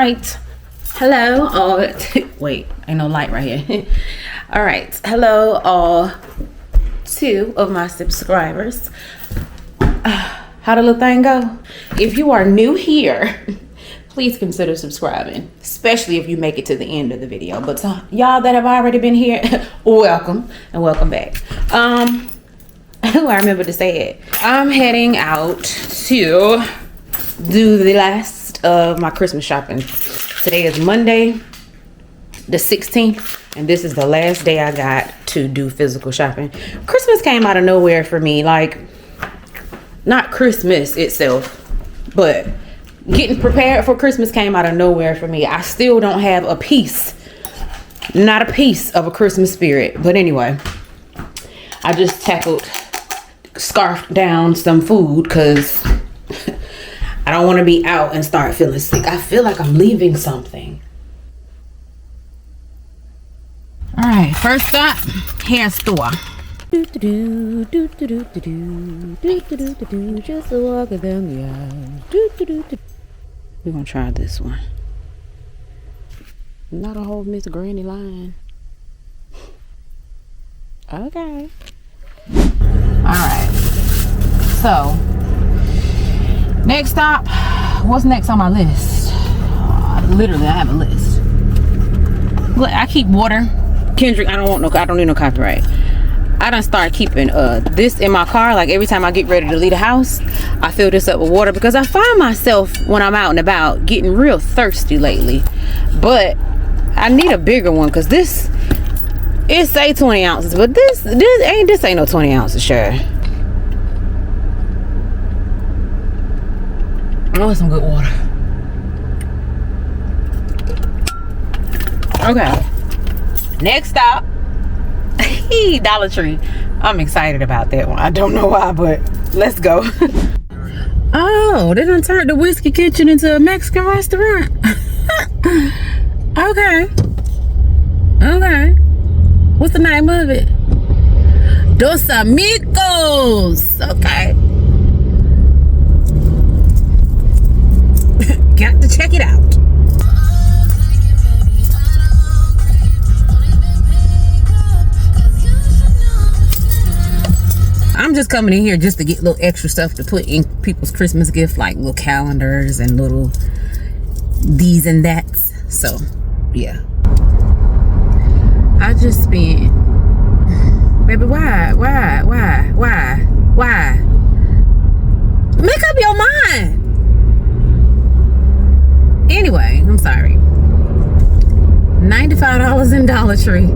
right. Hello. Oh, wait. Ain't no light right here. All right. Hello, all 2 of my subscribers. How the little thing go? If you are new here, please consider subscribing, especially if you make it to the end of the video. But y'all that have already been here, welcome and welcome back. I remember to say it. I'm heading out to do the last of my Christmas shopping. Today is Monday, the 16th, and this is the last day I got to do physical shopping. Christmas came out of nowhere for me. Like, not Christmas itself, but getting prepared for Christmas came out of nowhere for me. I still don't have a piece, not a piece of a Christmas spirit. But anyway, I just scarfed down some food because I don't want to be out and start feeling sick. I feel like I'm leaving something. All right, first stop, hair store. Just walking down the aisle. We're gonna try this one. Not a whole Miss Granny line. Okay. Alright. So, next stop. What's next on my list? Literally, I have a list. Look, I keep water. Kendrick, I don't need no copyright. I done start keeping this in my car. Like every time I get ready to leave the house, I fill this up with water because I find myself when I'm out and about getting real thirsty lately. But I need a bigger one because this, it say 20 ounces, but this ain't no 20 ounces, sure. I want some good water. Okay. Next stop. Dollar Tree. I'm excited about that one. I don't know why, but let's go. Oh, they done turned the Whiskey Kitchen into a Mexican restaurant. Okay. What's the name of it? Dos Amigos. Okay. Got to check it out. I'm just coming in here just to get little extra stuff to put in people's Christmas gift, like little calendars and little these and that's. So, yeah. I just spent, baby, why? Make up your mind. Anyway, I'm sorry. $95 in Dollar Tree.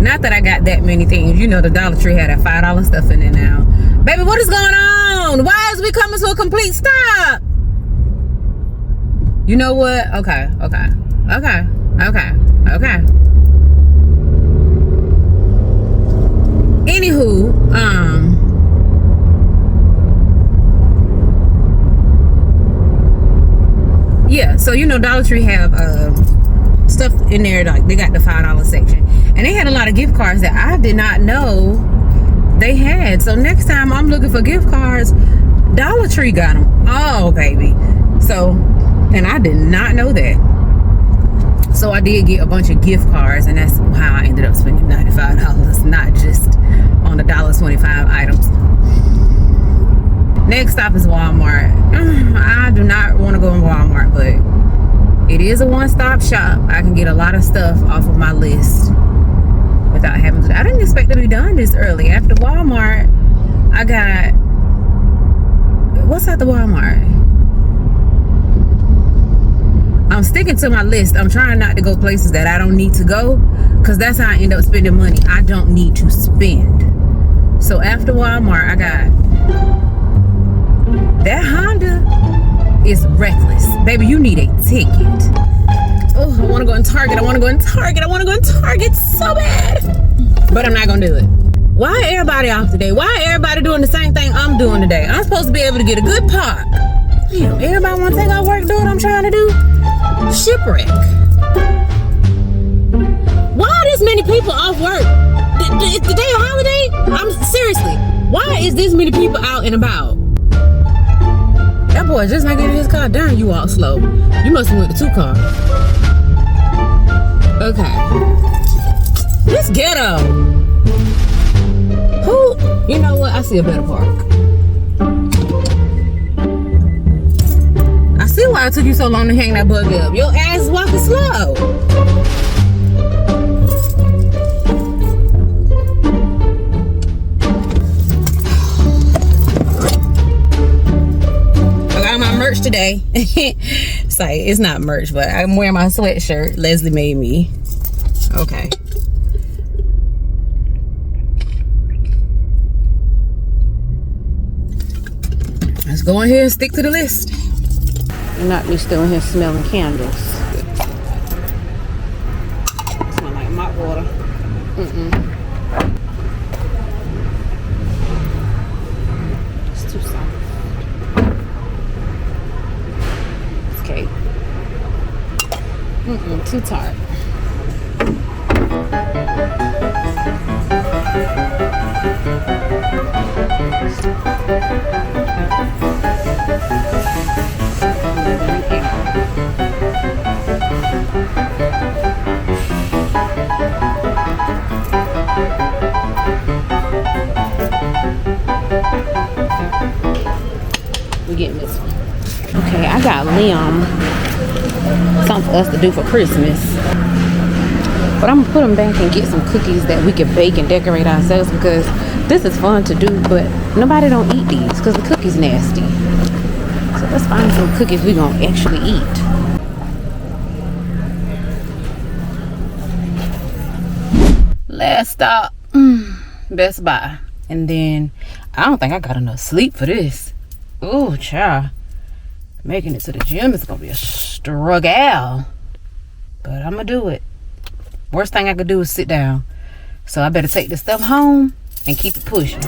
Not that I got that many things. You know the Dollar Tree had that $5 stuff in there now. Baby, what is going on? Why is we coming to a complete stop? You know what? Okay. Anywho, yeah, so you know Dollar Tree have stuff in there, like they got the $5 section, and they had a lot of gift cards that I did not know they had. So next time I'm looking for gift cards, Dollar Tree got them. Oh baby. So, and I did not know that. So I did get a bunch of gift cards, and that's how I ended up spending $95, not just on the $1.25 items. Next stop is Walmart. I do not want to go in Walmart, but it is a one-stop shop. I can get a lot of stuff off of my list without having to. I didn't expect to be done this early. After Walmart, I got, what's at the Walmart? I'm sticking to my list. I'm trying not to go places that I don't need to go, because that's how I end up spending money I don't need to spend. So after Walmart, I got that Honda is reckless. Baby, you need a ticket. Oh, I want to go in Target. I want to go in Target so bad. But I'm not going to do it. Why everybody off today? Why everybody doing the same thing I'm doing today? I'm supposed to be able to get a good park. Damn, everybody want to take out work, do what I'm trying to do? Shipwreck. Why are this many people off work? Is the day a holiday? I'm seriously. Why is this many people out and about? That boy just not getting his car. Darn, you walk slow. You must have went to 2 cars. Okay. Let's get him. Who? You know what? I see a better park. I see why it took you so long to hang that buggy up. Your ass is walking slow. Merch today. It's like, it's not merch, but I'm wearing my sweatshirt Leslie made me. Okay. Let's go in here and stick to the list. You're not just still in here smelling candles. Smell like mop water. It's too soft. Cake. Too tart. We're getting this one. Okay, I got Liam something for us to do for Christmas. But I'm gonna put them back and get some cookies that we can bake and decorate ourselves, because this is fun to do, but nobody don't eat these because the cookie's nasty. So let's find some cookies we gonna actually eat. Last stop, Best Buy. And then I don't think I got enough sleep for this. Oh, child. Making it to the gym is gonna be a struggle, but I'm gonna do it. Worst thing I could do is sit down, so I better take this stuff home and keep it pushing.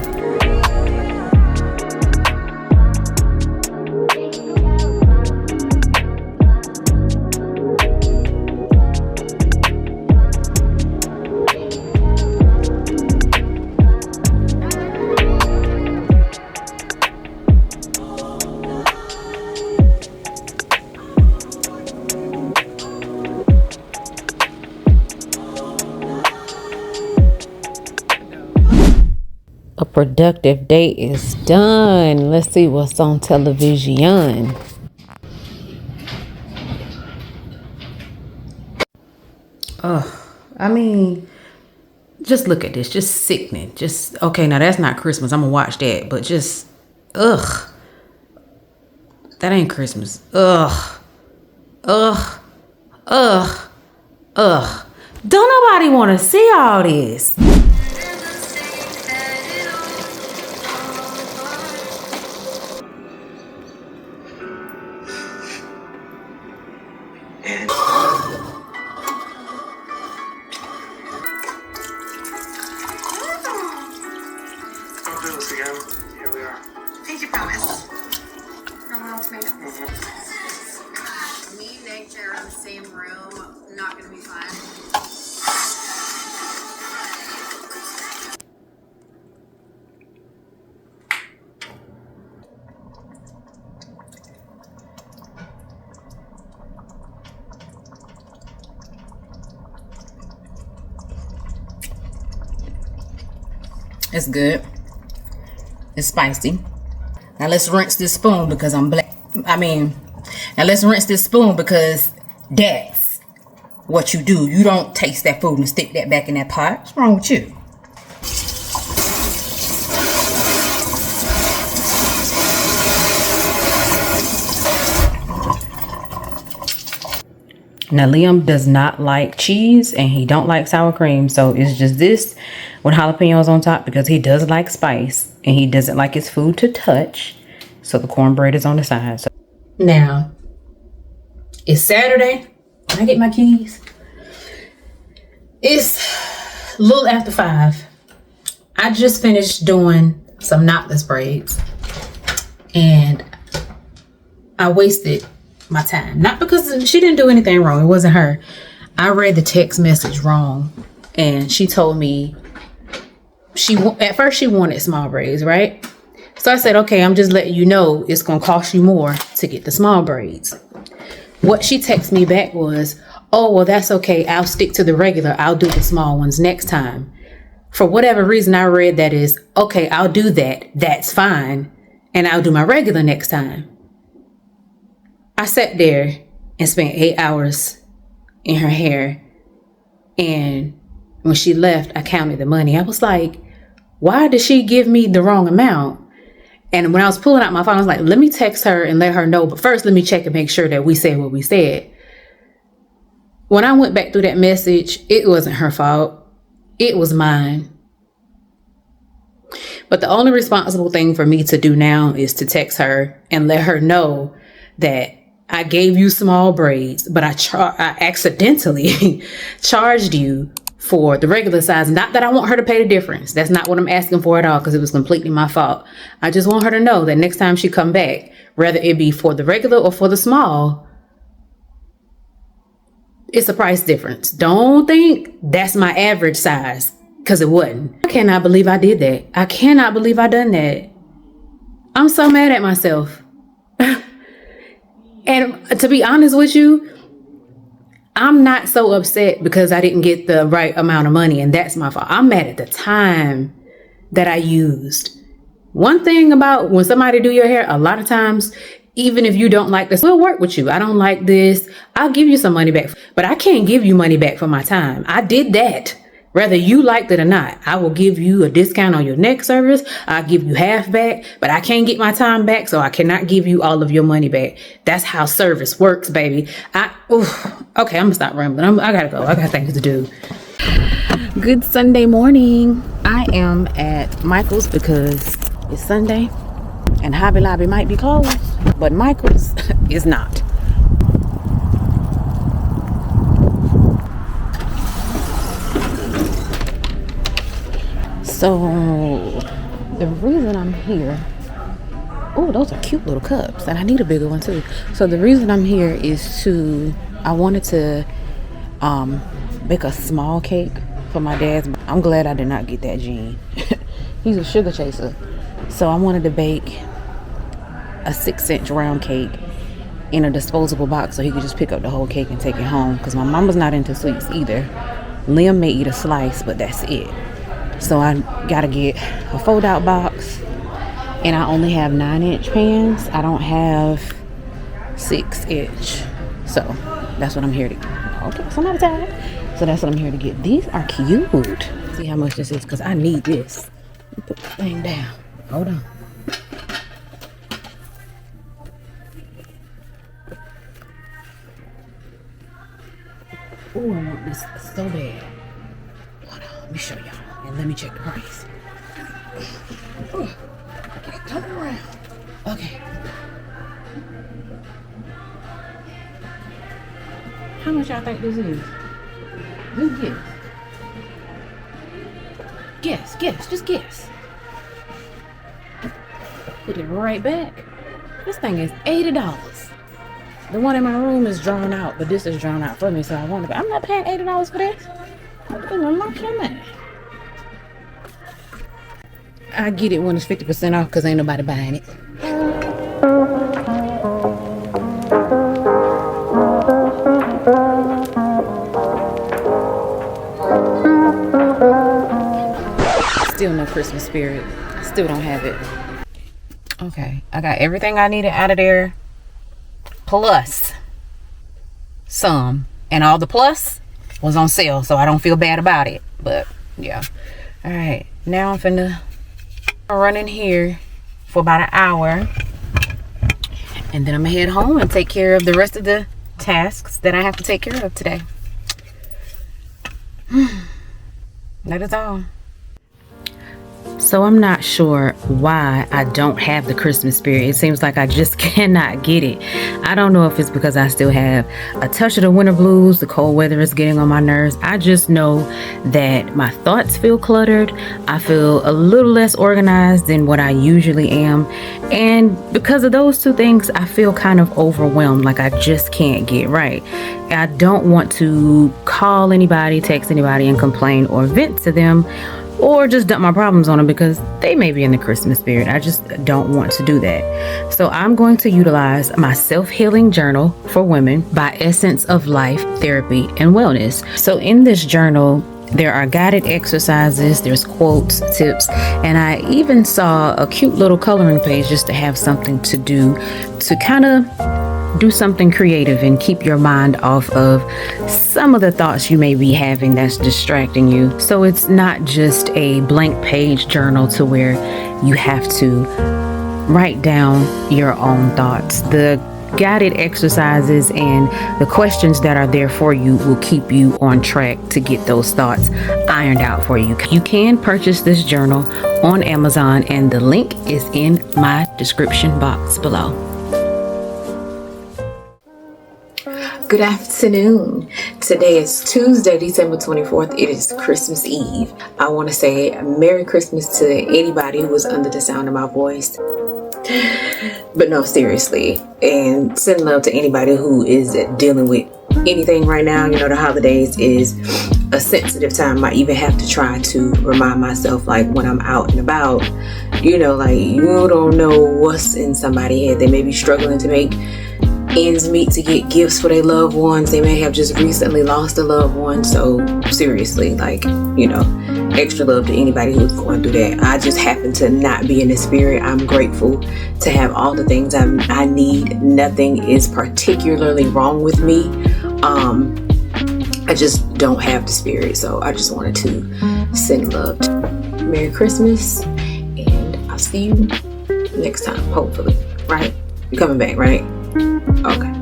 A productive day is done. Let's see what's on television. I mean, just look at this. Just sickening. Just, okay, now that's not Christmas. I'm gonna watch that. But just, that ain't Christmas. Don't nobody want to see all this. Here we are. Pinky promise. No one else made it. Me and Nick are in the same room. Not gonna be fun. It's good. It's spicy. Now let's rinse this spoon because I'm black. Now let's rinse this spoon because that's what you do. You don't taste that food and stick that back in that pot. What's wrong with you? Now Liam does not like cheese and he don't like sour cream, so it's just this with jalapenos on top because he does like spice and he doesn't like his food to touch. So the cornbread is on the side. So now it's Saturday. Can I get my keys? It's a little after 5. I just finished doing some knotless braids and I wasted my time. Not because she didn't do anything wrong. It wasn't her. I read the text message wrong and she told me at first she wanted small braids, right? So I said, okay, I'm just letting you know it's going to cost you more to get the small braids. What she texted me back was, oh, well, that's okay. I'll stick to the regular. I'll do the small ones next time. For whatever reason, I read that is, okay, I'll do that. That's fine. And I'll do my regular next time. I sat there and spent 8 hours in her hair. And when she left, I counted the money. I was like, why did she give me the wrong amount? And when I was pulling out my phone, I was like, let me text her and let her know. But first, let me check and make sure that we said what we said. When I went back through that message, it wasn't her fault. It was mine. But the only responsible thing for me to do now is to text her and let her know that I gave you small braids, but I accidentally charged you for the regular size. Not that I want her to pay the difference. That's not what I'm asking for at all, because it was completely my fault. I just want her to know that next time she come back, whether it be for the regular or for the small, it's a price difference. Don't think that's my average size, because it wasn't. I cannot believe I did that. I cannot believe I done that. I'm so mad at myself. And to be honest with you, I'm not so upset because I didn't get the right amount of money, and that's my fault. I'm mad at the time that I used. One thing about when somebody do your hair, a lot of times, even if you don't like this, we'll work with you. I don't like this. I'll give you some money back, but I can't give you money back for my time. I did that. Whether you liked it or not, I will give you a discount on your next service. I'll give you half back, but I can't get my time back, so I cannot give you all of your money back. That's how service works, baby. Okay, I'm gonna stop rambling. I gotta go. I got things to do. Good Sunday morning. I am at Michael's because it's Sunday and Hobby Lobby might be closed, but Michael's is not. So the reason I'm here, oh, those are cute little cups, and I need a bigger one too. So the reason I'm here is I wanted to bake a small cake for my dad's. I'm glad I did not get that gene. He's a sugar chaser. So I wanted to bake a 6-inch round cake in a disposable box so he could just pick up the whole cake and take it home, because my mama's not into sweets either. Liam may eat a slice, but that's it. So I gotta get a fold-out box, and I only have 9-inch pans. I don't have 6-inch. So that's what I'm here to get. Okay, some at a time. So that's what I'm here to get. These are cute. See how much this is, because I need this. Let me put this thing down. Hold on. Oh, I want this so bad. Hold on, let me show y'all. And let me check the price. Okay, come around. Okay. How much y'all think this is? Just guess. Just guess. Put it right back. This thing is $80. The one in my room is drawn out, but this is drawn out for me, so I want to. I'm not paying $80 for this. I'm gonna lock him in. I get it when it's 50% off because ain't nobody buying it. Still no Christmas spirit. Still don't have it. Okay, I got everything I needed out of there, plus some, and all the plus was on sale, so I don't feel bad about it. But yeah, all right, now I'm finna run in here for about an hour, and then I'm gonna head home and take care of the rest of the tasks that I have to take care of today. That is all. So I'm not sure why I don't have the Christmas spirit. It seems like I just cannot get it. I don't know if it's because I still have a touch of the winter blues. The cold weather is getting on my nerves. I just know that my thoughts feel cluttered. I feel a little less organized than what I usually am. And because of those two things, I feel kind of overwhelmed, like I just can't get right. I don't want to call anybody, text anybody, and complain or vent to them, or just dump my problems on them because they may be in the Christmas spirit. I just don't want to do that. So I'm going to utilize my self-healing journal for women by Essence of Life Therapy and Wellness. So in this journal, there are guided exercises, there's quotes, tips, and I even saw a cute little coloring page just to have something to do to kind of do something creative and keep your mind off of some of the thoughts you may be having that's distracting you. So it's not just a blank page journal to where you have to write down your own thoughts. The guided exercises and the questions that are there for you will keep you on track to get those thoughts ironed out for you. You can purchase this journal on Amazon, and the link is in my description box below. Good afternoon. Today is Tuesday, December 24th. It is Christmas Eve. I want to say Merry Christmas to anybody who is under the sound of my voice. But no, seriously, and send love to anybody who is dealing with anything right now. You know, the holidays is a sensitive time. I even have to try to remind myself, like when I'm out and about, you know, like you don't know what's in somebody's head. They may be struggling to make ends meet to get gifts for their loved ones. They may have just recently lost a loved one. So seriously, like, you know, extra love to anybody who's going through that. I just happen to not be in the spirit. I'm grateful to have all the things I need. Nothing is particularly wrong with me. I just don't have the spirit. So I just wanted to send love. Merry Christmas, and I'll see you next time, hopefully. Right? You're coming back, right? Okay.